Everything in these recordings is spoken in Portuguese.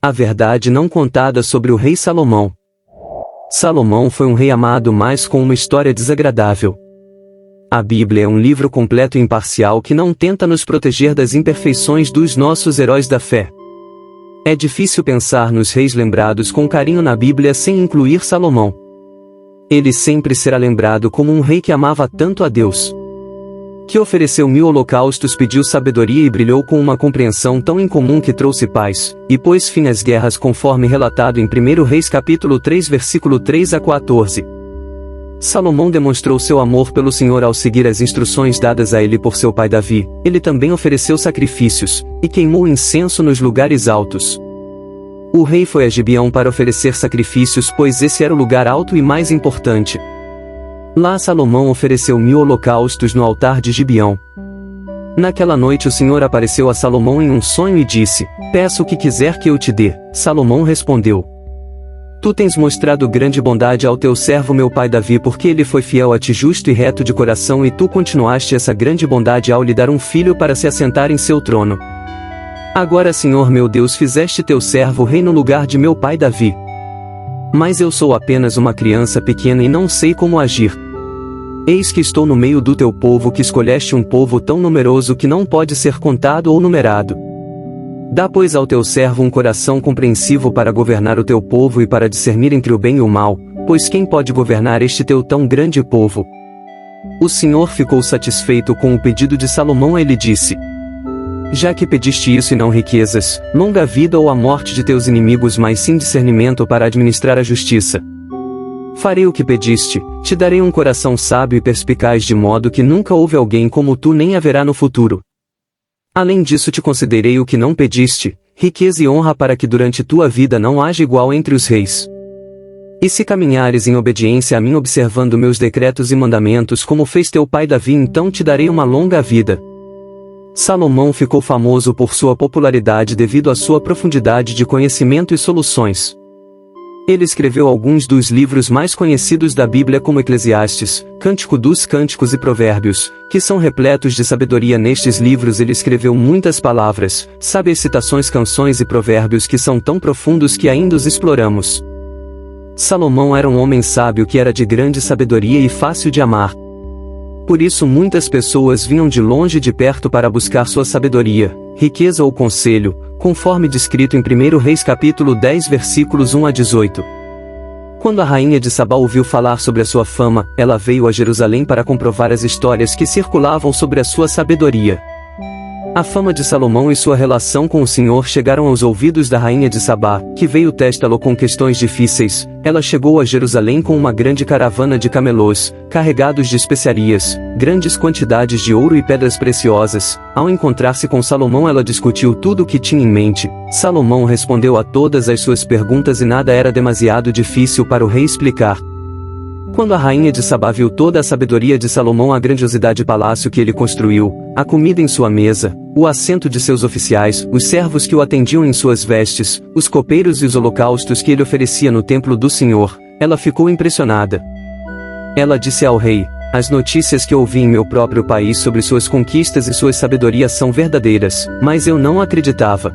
A verdade não contada sobre o rei Salomão. Salomão foi um rei amado, mas com uma história desagradável. A Bíblia é um livro completo e imparcial que não tenta nos proteger das imperfeições dos nossos heróis da fé. É difícil pensar nos reis lembrados com carinho na Bíblia sem incluir Salomão. Ele sempre será lembrado como um rei que amava tanto a Deus, que ofereceu 1000 holocaustos, pediu sabedoria e brilhou com uma compreensão tão incomum que trouxe paz, e pôs fim às guerras, conforme relatado em 1 Reis capítulo 3 versículo 3 a 14. Salomão demonstrou seu amor pelo Senhor ao seguir as instruções dadas a ele por seu pai Davi. Ele também ofereceu sacrifícios, e queimou incenso nos lugares altos. O rei foi a Gibeão para oferecer sacrifícios, pois esse era o lugar alto e mais importante. Lá Salomão ofereceu 1000 holocaustos no altar de Gibeão. Naquela noite o Senhor apareceu a Salomão em um sonho e disse: "Peça o que quiser que eu te dê." Salomão respondeu: "Tu tens mostrado grande bondade ao teu servo meu pai Davi, porque ele foi fiel a ti, justo e reto de coração, e tu continuaste essa grande bondade ao lhe dar um filho para se assentar em seu trono. Agora, Senhor meu Deus, fizeste teu servo rei no lugar de meu pai Davi. Mas eu sou apenas uma criança pequena e não sei como agir. Eis que estou no meio do teu povo, que escolheste um povo tão numeroso que não pode ser contado ou numerado. Dá, pois, ao teu servo um coração compreensivo para governar o teu povo e para discernir entre o bem e o mal, pois quem pode governar este teu tão grande povo?" O Senhor ficou satisfeito com o pedido de Salomão. Ele disse: "Já que pediste isso e não riquezas, longa vida ou a morte de teus inimigos, mas sim discernimento para administrar a justiça, farei o que pediste, te darei um coração sábio e perspicaz, de modo que nunca houve alguém como tu, nem haverá no futuro. Além disso te concederei o que não pediste, riqueza e honra, para que durante tua vida não haja igual entre os reis. E se caminhares em obediência a mim, observando meus decretos e mandamentos, como fez teu pai Davi, então te darei uma longa vida." Salomão ficou famoso por sua popularidade devido à sua profundidade de conhecimento e soluções. Ele escreveu alguns dos livros mais conhecidos da Bíblia, como Eclesiastes, Cântico dos Cânticos e Provérbios, que são repletos de sabedoria. Nestes livros ele escreveu muitas palavras, sábias citações, canções e provérbios que são tão profundos que ainda os exploramos. Salomão era um homem sábio que era de grande sabedoria e fácil de amar. Por isso muitas pessoas vinham de longe e de perto para buscar sua sabedoria, riqueza ou conselho, conforme descrito em 1 Reis capítulo 10 versículos 1 a 18. Quando a rainha de Sabá ouviu falar sobre a sua fama, ela veio a Jerusalém para comprovar as histórias que circulavam sobre a sua sabedoria. A fama de Salomão e sua relação com o Senhor chegaram aos ouvidos da rainha de Sabá, que veio testá-lo com questões difíceis. Ela chegou a Jerusalém com uma grande caravana de camelôs, carregados de especiarias, grandes quantidades de ouro e pedras preciosas. Ao encontrar-se com Salomão, ela discutiu tudo o que tinha em mente. Salomão respondeu a todas as suas perguntas e nada era demasiado difícil para o rei explicar. Quando a rainha de Sabá viu toda a sabedoria de Salomão, a grandiosidade do palácio que ele construiu, a comida em sua mesa, o assento de seus oficiais, os servos que o atendiam em suas vestes, os copeiros e os holocaustos que ele oferecia no templo do Senhor, ela ficou impressionada. Ela disse ao rei: "As notícias que ouvi em meu próprio país sobre suas conquistas e sua sabedoria são verdadeiras, mas eu não acreditava.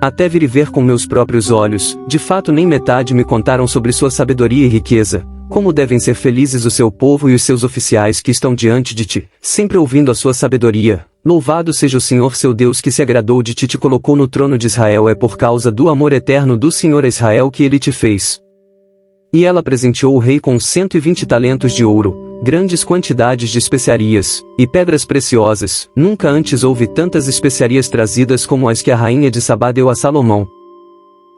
Até vir e ver com meus próprios olhos, de fato nem metade me contaram sobre sua sabedoria e riqueza. Como devem ser felizes o seu povo e os seus oficiais que estão diante de ti, sempre ouvindo a sua sabedoria. Louvado seja o Senhor seu Deus, que se agradou de ti e te colocou no trono de Israel. É por causa do amor eterno do Senhor a Israel que ele te fez." E ela presenteou o rei com 120 talentos de ouro, grandes quantidades de especiarias, e pedras preciosas. Nunca antes houve tantas especiarias trazidas como as que a rainha de Sabá deu a Salomão.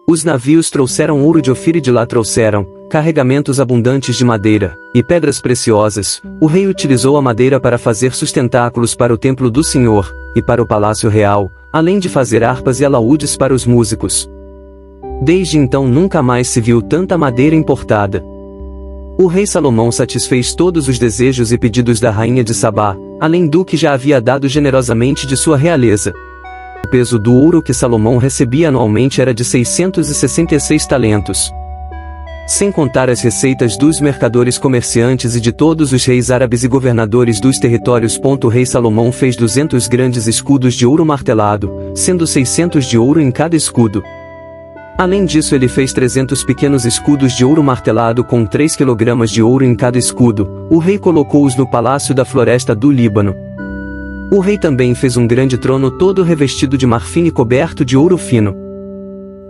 Os navios trouxeram ouro de Ofir e de lá trouxeram carregamentos abundantes de madeira, e pedras preciosas. O rei utilizou a madeira para fazer sustentáculos para o templo do Senhor, e para o palácio real, além de fazer harpas e alaúdes para os músicos. Desde então nunca mais se viu tanta madeira importada. O rei Salomão satisfez todos os desejos e pedidos da rainha de Sabá, além do que já havia dado generosamente de sua realeza. O peso do ouro que Salomão recebia anualmente era de 666 talentos. Sem contar as receitas dos mercadores, comerciantes e de todos os reis árabes e governadores dos territórios. O rei Salomão fez 200 grandes escudos de ouro martelado, sendo 600 de ouro em cada escudo. Além disso, ele fez 300 pequenos escudos de ouro martelado com 3 kg de ouro em cada escudo. O rei colocou-os no palácio da floresta do Líbano. O rei também fez um grande trono todo revestido de marfim e coberto de ouro fino.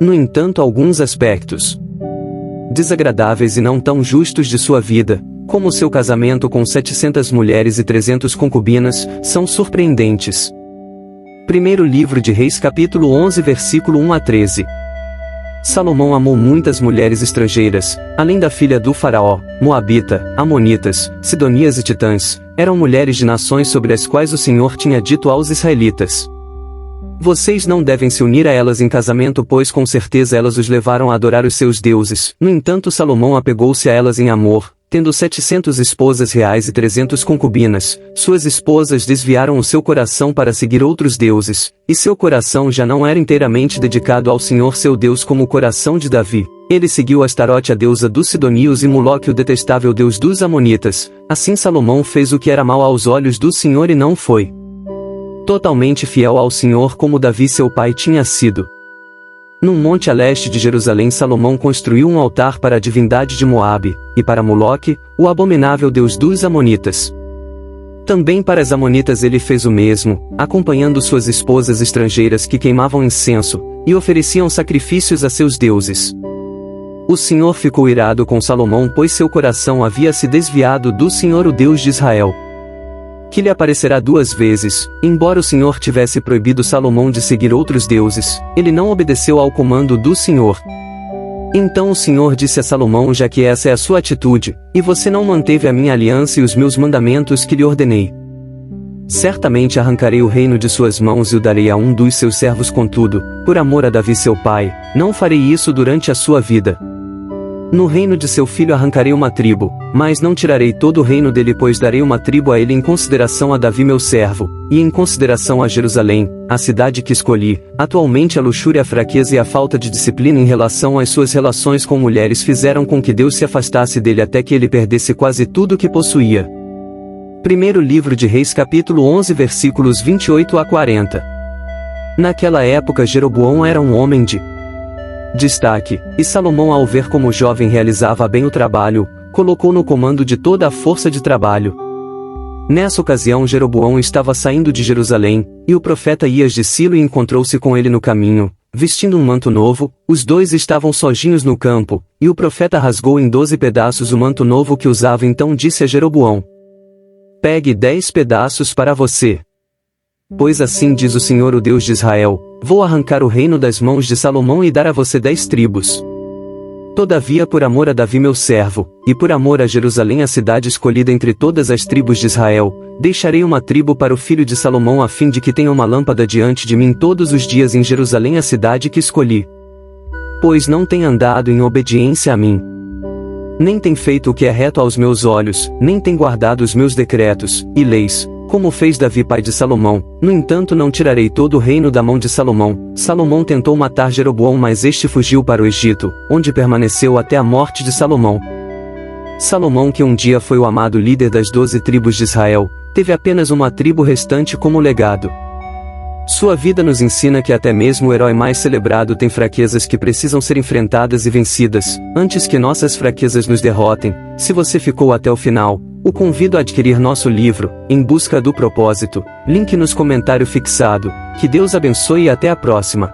No entanto, alguns aspectos desagradáveis e não tão justos de sua vida, como seu casamento com 700 mulheres e 300 concubinas, são surpreendentes. Primeiro livro de Reis, capítulo 11, versículo 1 a 13. Salomão amou muitas mulheres estrangeiras, além da filha do faraó, moabita, amonitas, sidonias e titãs, eram mulheres de nações sobre as quais o Senhor tinha dito aos israelitas: vocês não devem se unir a elas em casamento, pois com certeza elas os levaram a adorar os seus deuses. No entanto, Salomão apegou-se a elas em amor, tendo 700 esposas reais e 300 concubinas. Suas esposas desviaram o seu coração para seguir outros deuses, e seu coração já não era inteiramente dedicado ao Senhor seu Deus como o coração de Davi. Ele seguiu Astarote, a deusa dos sidonios, e Moloque, o detestável deus dos amonitas. Assim Salomão fez o que era mal aos olhos do Senhor e não foi totalmente fiel ao Senhor como Davi seu pai tinha sido. Num monte a leste de Jerusalém, Salomão construiu um altar para a divindade de Moabe, e para Moloque, o abominável deus dos amonitas. Também para as amonitas ele fez o mesmo, acompanhando suas esposas estrangeiras que queimavam incenso, e ofereciam sacrifícios a seus deuses. O Senhor ficou irado com Salomão, pois seu coração havia se desviado do Senhor, o Deus de Israel, que lhe aparecerá 2 vezes. Embora o Senhor tivesse proibido Salomão de seguir outros deuses, ele não obedeceu ao comando do Senhor. Então o Senhor disse a Salomão: já que essa é a sua atitude, e você não manteve a minha aliança e os meus mandamentos que lhe ordenei, certamente arrancarei o reino de suas mãos e o darei a um dos seus servos. Contudo, por amor a Davi seu pai, não farei isso durante a sua vida. No reino de seu filho arrancarei uma tribo, mas não tirarei todo o reino dele, pois darei uma tribo a ele em consideração a Davi meu servo, e em consideração a Jerusalém, a cidade que escolhi. Atualmente a luxúria, a fraqueza e a falta de disciplina em relação às suas relações com mulheres fizeram com que Deus se afastasse dele até que ele perdesse quase tudo o que possuía. Primeiro livro de Reis, capítulo 11, versículos 28 a 40. Naquela época Jeroboão era um homem de destaque, e Salomão, ao ver como o jovem realizava bem o trabalho, colocou no comando de toda a força de trabalho. Nessa ocasião Jeroboão estava saindo de Jerusalém, e o profeta Ias de Silo encontrou-se com ele no caminho, vestindo um manto novo. Os dois estavam sozinhos no campo, e o profeta rasgou em 12 pedaços o manto novo que usava. Então disse a Jeroboão: pegue 10 pedaços para você. Pois assim diz o Senhor, o Deus de Israel: vou arrancar o reino das mãos de Salomão e dar a você 10 tribos. Todavia, por amor a Davi meu servo, e por amor a Jerusalém, a cidade escolhida entre todas as tribos de Israel, deixarei uma tribo para o filho de Salomão, a fim de que tenha uma lâmpada diante de mim todos os dias em Jerusalém, a cidade que escolhi. Pois não tem andado em obediência a mim, nem tem feito o que é reto aos meus olhos, nem tem guardado os meus decretos e leis, como fez Davi pai de Salomão. No entanto, não tirarei todo o reino da mão de Salomão. Salomão tentou matar Jeroboão, mas este fugiu para o Egito, onde permaneceu até a morte de Salomão. Salomão, que um dia foi o amado líder das 12 tribos de Israel, teve apenas uma tribo restante como legado. Sua vida nos ensina que até mesmo o herói mais celebrado tem fraquezas que precisam ser enfrentadas e vencidas, antes que nossas fraquezas nos derrotem. Se você ficou até o final, o convido a adquirir nosso livro, Em Busca do Propósito, link nos comentário fixado. Que Deus abençoe e até a próxima.